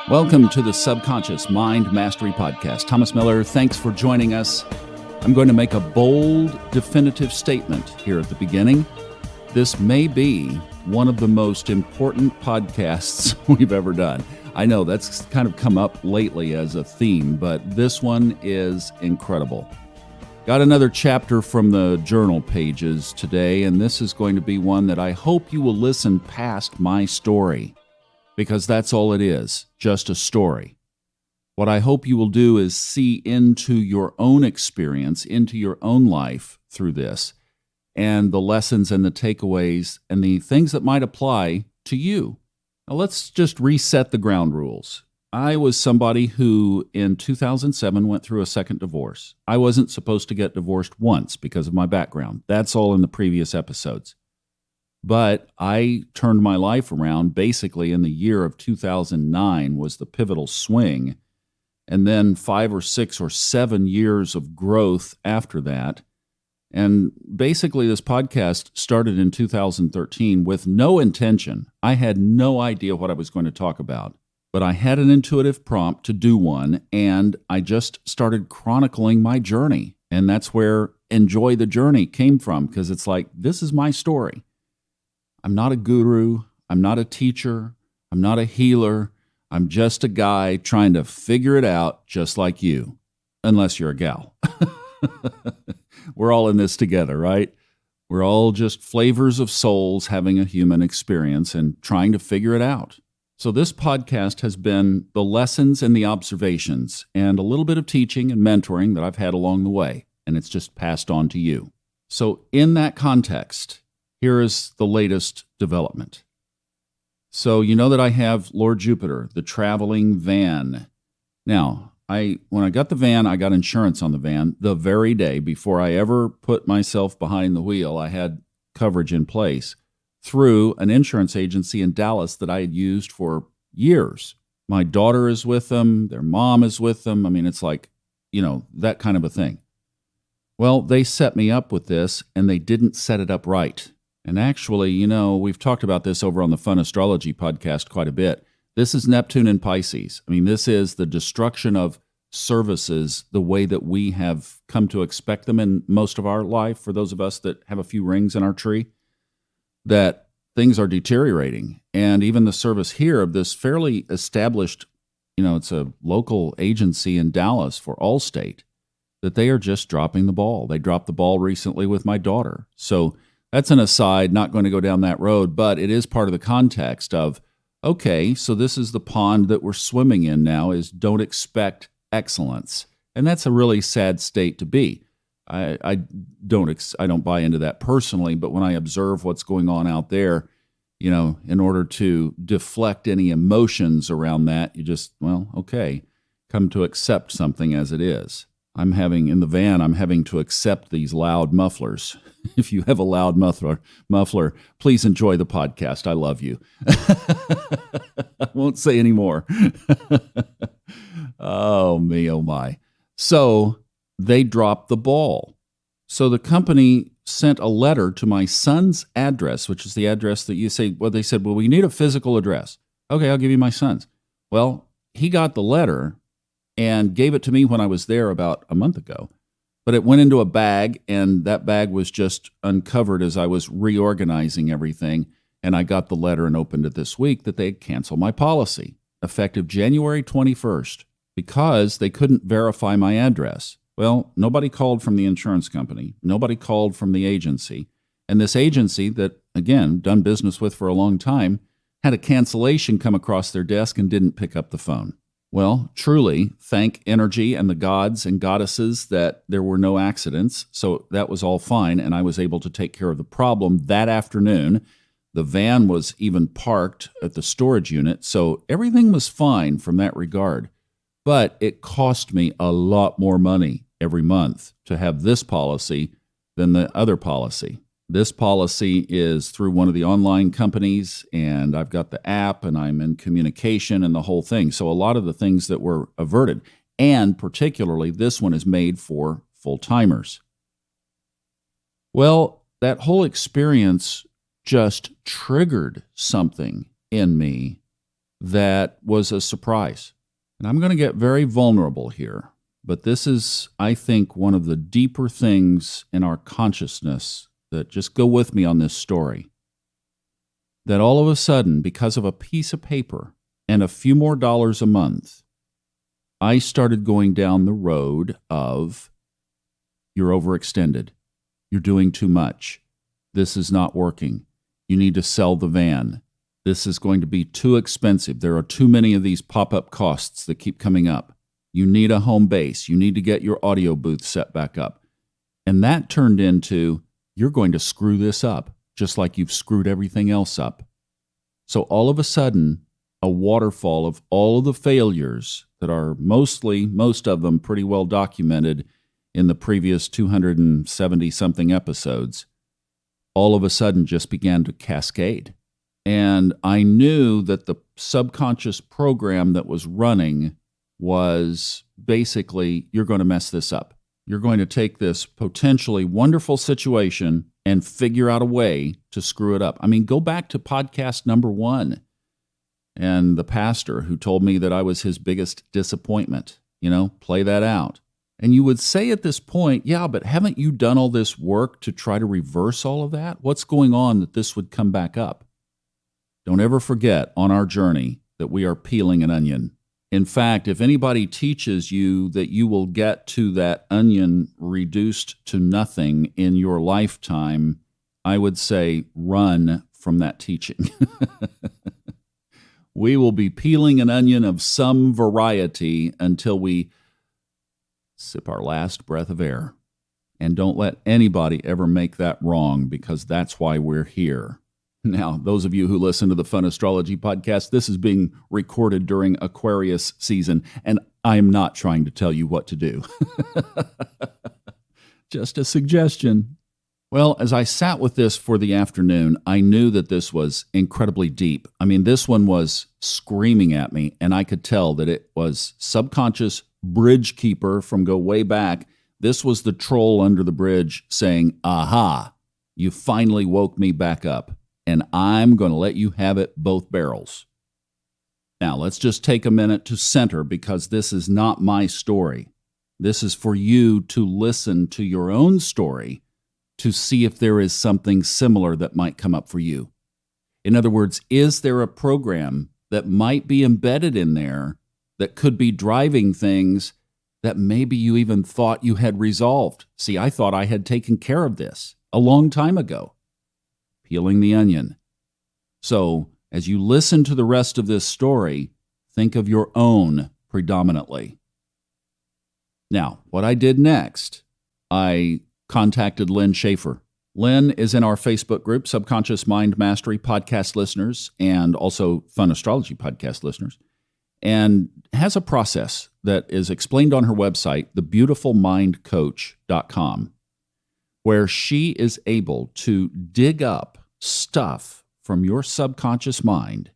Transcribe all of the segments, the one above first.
Welcome to the Subconscious Mind Mastery Podcast. Thomas Miller, thanks for joining us. I'm going to make a bold, definitive statement here at the beginning. This may be one of the most important podcasts we've ever done. I know that's kind of come up lately as a theme, but this one is incredible. Got another chapter from the journal pages today, and this is going to be one that I hope you will listen past my story, because that's all it is, just a story. What I hope you will do is see into your own experience, into your own life through this, and the lessons and the takeaways and the things that might apply to you. Now let's just reset the ground rules. I was somebody who in 2007 went through a second divorce. I wasn't supposed to get divorced once because of my background. That's all in the previous episodes. But I turned my life around basically in the year of 2009 was the pivotal swing. And then 5 or 6 or 7 years of growth after that. And basically this podcast started in 2013 with no intention. I had no idea what I was going to talk about. But I had an intuitive prompt to do one, and I just started chronicling my journey. And that's where Enjoy the Journey came from, because it's like, this is my story. I'm not a guru, I'm not a teacher, I'm not a healer, I'm just a guy trying to figure it out just like you, unless you're a gal. We're all in this together, right? We're all just flavors of souls having a human experience and trying to figure it out. So this podcast has been the lessons and the observations and a little bit of teaching and mentoring that I've had along the way, and it's just passed on to you. So in that context, here is the latest development. So you know that I have Lord Jupiter, the traveling van. Now, when I got the van, I got insurance on the van the very day before I ever put myself behind the wheel. I had coverage in place through an insurance agency in Dallas that I had used for years. My daughter is with them. Their mom is with them. I mean, it's like, that kind of a thing. Well, they set me up with this, and they didn't set it up right. And actually, we've talked about this over on the Fun Astrology podcast quite a bit. This is Neptune in Pisces. I mean, this is the destruction of services the way that we have come to expect them in most of our life, for those of us that have a few rings in our tree, that things are deteriorating. And even the service here of this fairly established, it's a local agency in Dallas for Allstate, that they are just dropping the ball. They dropped the ball recently with my daughter. So that's an aside, not going to go down that road, but it is part of the context of, okay, so this is the pond that we're swimming in now, is don't expect excellence. And that's a really sad state to be. I don't buy into that personally, but when I observe what's going on out there, in order to deflect any emotions around that, you just, come to accept something as it is. I'm having to accept these loud mufflers. If you have a loud muffler, please enjoy the podcast. I love you. I won't say any more. Oh, me, oh my. So they dropped the ball. So the company sent a letter to my son's address, which is the address that you say, they said, we need a physical address. Okay, I'll give you my son's. Well, he got the letter and gave it to me when I was there about a month ago. But it went into a bag, and that bag was just uncovered as I was reorganizing everything. And I got the letter and opened it this week that they'd cancel my policy, effective January 21st, because they couldn't verify my address. Well, nobody called from the insurance company. Nobody called from the agency. And this agency that, again, done business with for a long time, had a cancellation come across their desk and didn't pick up the phone. Well, truly, thank energy and the gods and goddesses that there were no accidents. So that was all fine, and I was able to take care of the problem that afternoon. The van was even parked at the storage unit, so everything was fine from that regard. But it cost me a lot more money every month to have this policy than the other policy. This policy is through one of the online companies, and I've got the app, and I'm in communication and the whole thing. So a lot of the things that were averted, and particularly this one is made for full-timers. Well, that whole experience just triggered something in me that was a surprise. And I'm going to get very vulnerable here, but this is, I think, one of the deeper things in our consciousness that just go with me on this story. That all of a sudden, because of a piece of paper and a few more dollars a month, I started going down the road of, you're overextended. You're doing too much. This is not working. You need to sell the van. This is going to be too expensive. There are too many of these pop-up costs that keep coming up. You need a home base. You need to get your audio booth set back up. And that turned into, you're going to screw this up, just like you've screwed everything else up. So all of a sudden, a waterfall of all of the failures that are most of them pretty well documented in the previous 270-something episodes, all of a sudden just began to cascade. And I knew that the subconscious program that was running was basically, you're going to mess this up. You're going to take this potentially wonderful situation and figure out a way to screw it up. I mean, go back to podcast number 1 and the pastor who told me that I was his biggest disappointment. Play that out. And you would say at this point, yeah, but haven't you done all this work to try to reverse all of that? What's going on that this would come back up? Don't ever forget on our journey that we are peeling an onion. In fact, if anybody teaches you that you will get to that onion reduced to nothing in your lifetime, I would say run from that teaching. We will be peeling an onion of some variety until we sip our last breath of air. And don't let anybody ever make that wrong, because that's why we're here. Now, those of you who listen to the Fun Astrology Podcast, this is being recorded during Aquarius season, and I am not trying to tell you what to do. Just a suggestion. Well, as I sat with this for the afternoon, I knew that this was incredibly deep. I mean, this one was screaming at me, and I could tell that it was subconscious bridge keeper from go way back. This was the troll under the bridge saying, aha, you finally woke me back up, and I'm going to let you have it both barrels. Now, let's just take a minute to center, because this is not my story. This is for you to listen to your own story to see if there is something similar that might come up for you. In other words, is there a program that might be embedded in there that could be driving things that maybe you even thought you had resolved? See, I thought I had taken care of this a long time ago. Peeling the onion. So, as you listen to the rest of this story, think of your own predominantly. Now, what I did next, I contacted Lynn Schaefer. Lynn is in our Facebook group, Subconscious Mind Mastery Podcast listeners, and also Fun Astrology Podcast listeners, and has a process that is explained on her website, thebeautifulmindcoach.com, where she is able to dig up stuff from your subconscious mind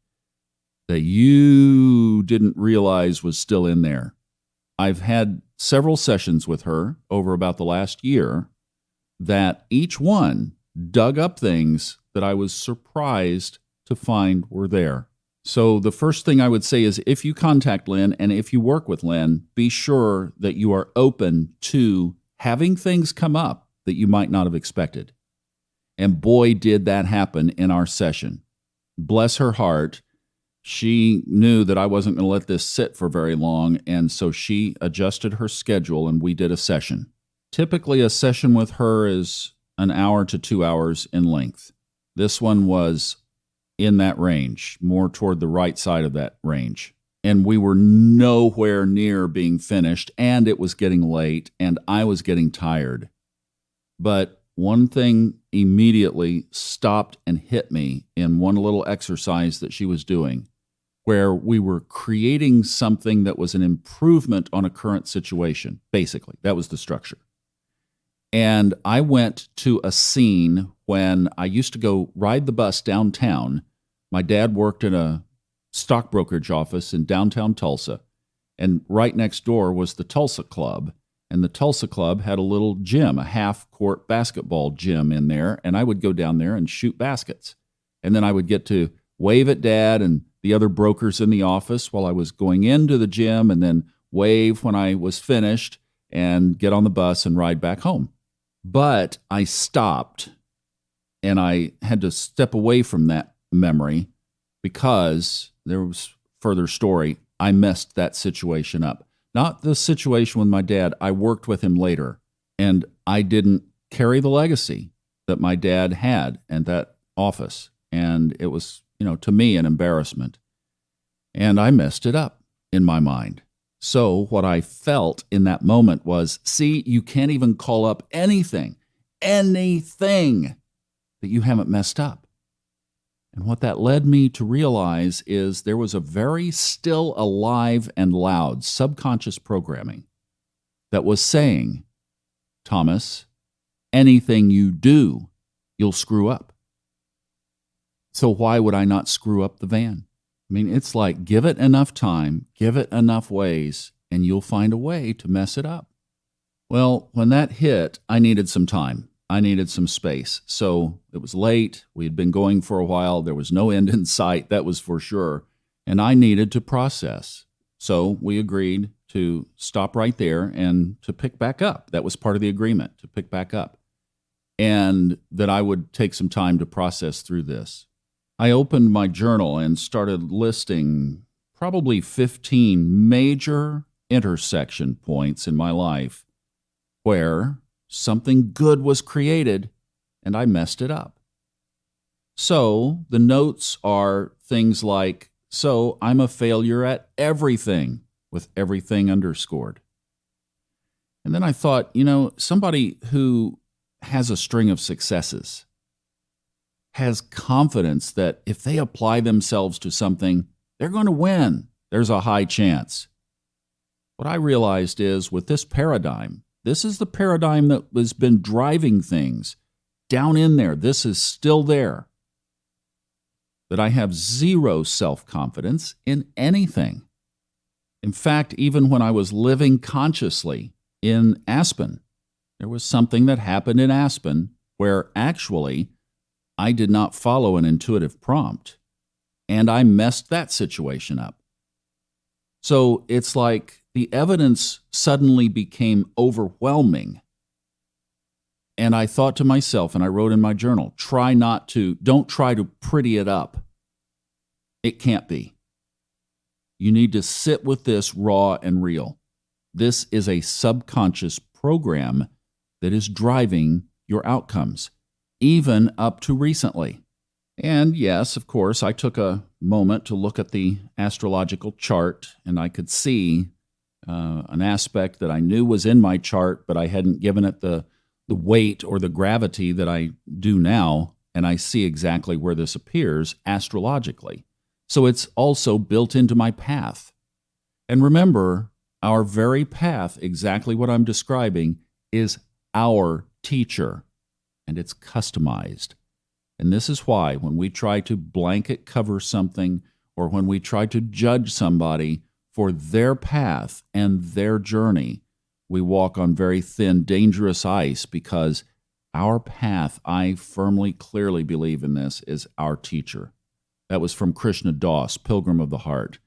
that you didn't realize was still in there. I've had several sessions with her over about the last year that each one dug up things that I was surprised to find were there. So the first thing I would say is, if you contact Lynn and if you work with Lynn, be sure that you are open to having things come up that you might not have expected. And boy, did that happen in our session. Bless her heart. She knew that I wasn't going to let this sit for very long, and so she adjusted her schedule and we did a session. Typically, a session with her is an hour to 2 hours in length. This one was in that range, more toward the right side of that range. And we were nowhere near being finished, and it was getting late, and I was getting tired. But one thing immediately stopped and hit me in one little exercise that she was doing, where we were creating something that was an improvement on a current situation. Basically, that was the structure. And I went to a scene when I used to go ride the bus downtown. My dad worked in a stock brokerage office in downtown Tulsa, and right next door was the Tulsa Club. And the Tulsa Club had a little gym, a half-court basketball gym in there, and I would go down there and shoot baskets. And then I would get to wave at Dad and the other brokers in the office while I was going into the gym, and then wave when I was finished and get on the bus and ride back home. But I stopped, and I had to step away from that memory because there was further story. I messed that situation up. Not the situation with my dad. I worked with him later, and I didn't carry the legacy that my dad had at that office. And it was, to me, an embarrassment. And I messed it up in my mind. So what I felt in that moment was, see, you can't even call up anything that you haven't messed up. And what that led me to realize is there was a very still alive and loud subconscious programming that was saying, Thomas, anything you do, you'll screw up. So why would I not screw up the van? I mean, it's like, give it enough time, give it enough ways, and you'll find a way to mess it up. Well, when that hit, I needed some time. I needed some space. So it was late. We had been going for a while. There was no end in sight, that was for sure. And I needed to process. So we agreed to stop right there and to pick back up. That was part of the agreement, to pick back up. And that I would take some time to process through this. I opened my journal and started listing probably 15 major intersection points in my life where something good was created and I messed it up. So the notes are things like, so I'm a failure at everything, with everything underscored. And then I thought, somebody who has a string of successes has confidence that if they apply themselves to something, they're going to win. There's a high chance. What I realized is with this paradigm, this is the paradigm that has been driving things down in there. This is still there. That I have zero self-confidence in anything. In fact, even when I was living consciously in Aspen, there was something that happened in Aspen where actually I did not follow an intuitive prompt, and I messed that situation up. So it's like the evidence suddenly became overwhelming. And I thought to myself, and I wrote in my journal, don't try to pretty it up. It can't be. You need to sit with this raw and real. This is a subconscious program that is driving your outcomes, even up to recently. And yes, of course, I took a moment to look at the astrological chart, and I could see an aspect that I knew was in my chart, but I hadn't given it the weight or the gravity that I do now, and I see exactly where this appears astrologically. So it's also built into my path. And remember, our very path, exactly what I'm describing, is our teacher, and it's customized. And this is why when we try to blanket cover something, or when we try to judge somebody for their path and their journey, we walk on very thin, dangerous ice, because our path, I firmly, clearly believe in this, is our teacher. That was from Krishna Das, Pilgrim of the Heart.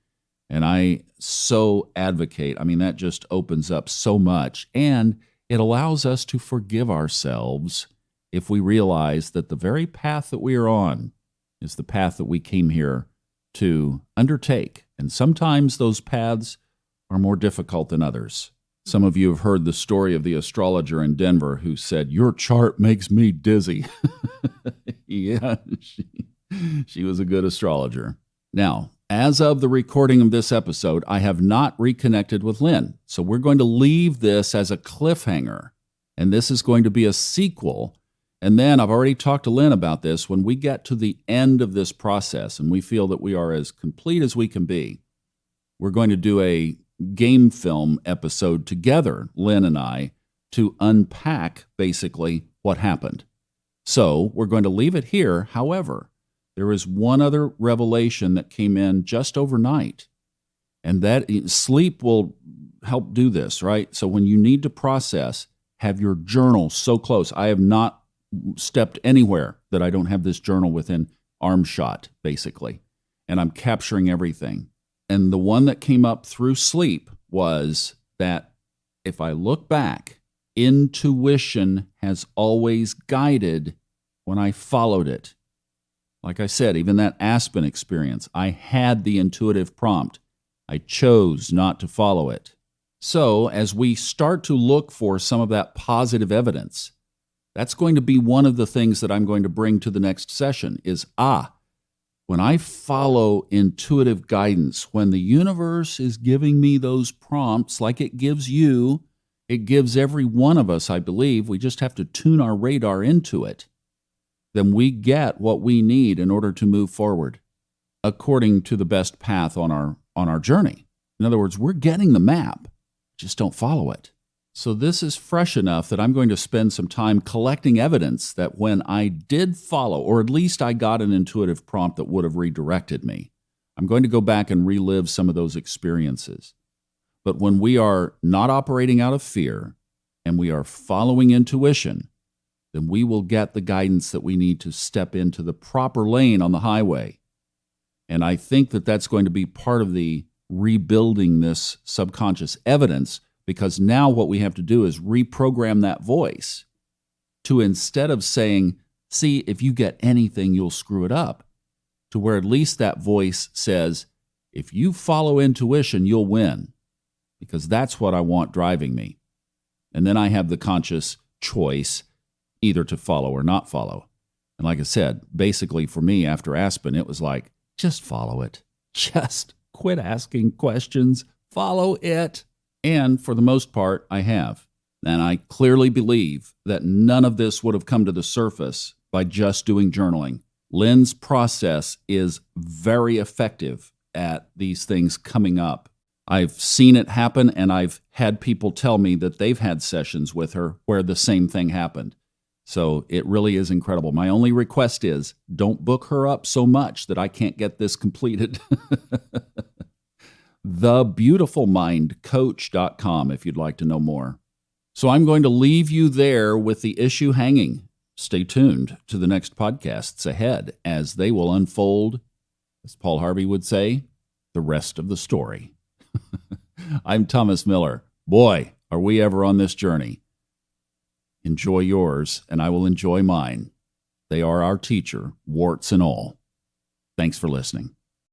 And I so advocate, that just opens up so much. And it allows us to forgive ourselves if we realize that the very path that we are on is the path that we came here to undertake. And sometimes those paths are more difficult than others. Some of you have heard the story of the astrologer in Denver who said, "Your chart makes me dizzy." Yeah, she was a good astrologer. Now, as of the recording of this episode, I have not reconnected with Lynn. So we're going to leave this as a cliffhanger. And this is going to be a sequel. And then I've already talked to Lynn about this. When we get to the end of this process and we feel that we are as complete as we can be, we're going to do a game film episode together, Lynn and I, to unpack basically what happened. So we're going to leave it here. However, there is one other revelation that came in just overnight, and that sleep will help do this, right? So when you need to process, have your journal so close. I have not stepped anywhere that I don't have this journal within arm shot, basically, and I'm capturing everything. And the one that came up through sleep was that if I look back, intuition has always guided when I followed it. Like I said, even that Aspen experience, I had the intuitive prompt. I chose not to follow it. So as we start to look for some of that positive evidence, that's going to be one of the things that I'm going to bring to the next session is, when I follow intuitive guidance, when the universe is giving me those prompts like it gives you, it gives every one of us, I believe, we just have to tune our radar into it, then we get what we need in order to move forward according to the best path on our journey. In other words, we're getting the map, just don't follow it. So this is fresh enough that I'm going to spend some time collecting evidence that when I did follow, or at least I got an intuitive prompt that would have redirected me, I'm going to go back and relive some of those experiences. But when we are not operating out of fear and we are following intuition, then we will get the guidance that we need to step into the proper lane on the highway. And I think that that's going to be part of the rebuilding this subconscious evidence, because now what we have to do is reprogram that voice to, instead of saying, see, if you get anything, you'll screw it up, to where at least that voice says, if you follow intuition, you'll win, because that's what I want driving me. And then I have the conscious choice either to follow or not follow. And like I said, basically for me after Aspen, it was like, just follow it. Just quit asking questions. Follow it. And for the most part, I have. And I clearly believe that none of this would have come to the surface by just doing journaling. Lynn's process is very effective at these things coming up. I've seen it happen, and I've had people tell me that they've had sessions with her where the same thing happened. So it really is incredible. My only request is don't book her up so much that I can't get this completed. TheBeautifulMindCoach.com if you'd like to know more. So I'm going to leave you there with the issue hanging. Stay tuned to the next podcasts ahead as they will unfold, as Paul Harvey would say, the rest of the story. I'm Thomas Miller. Boy, are we ever on this journey. Enjoy yours, and I will enjoy mine. They are our teacher, warts and all. Thanks for listening.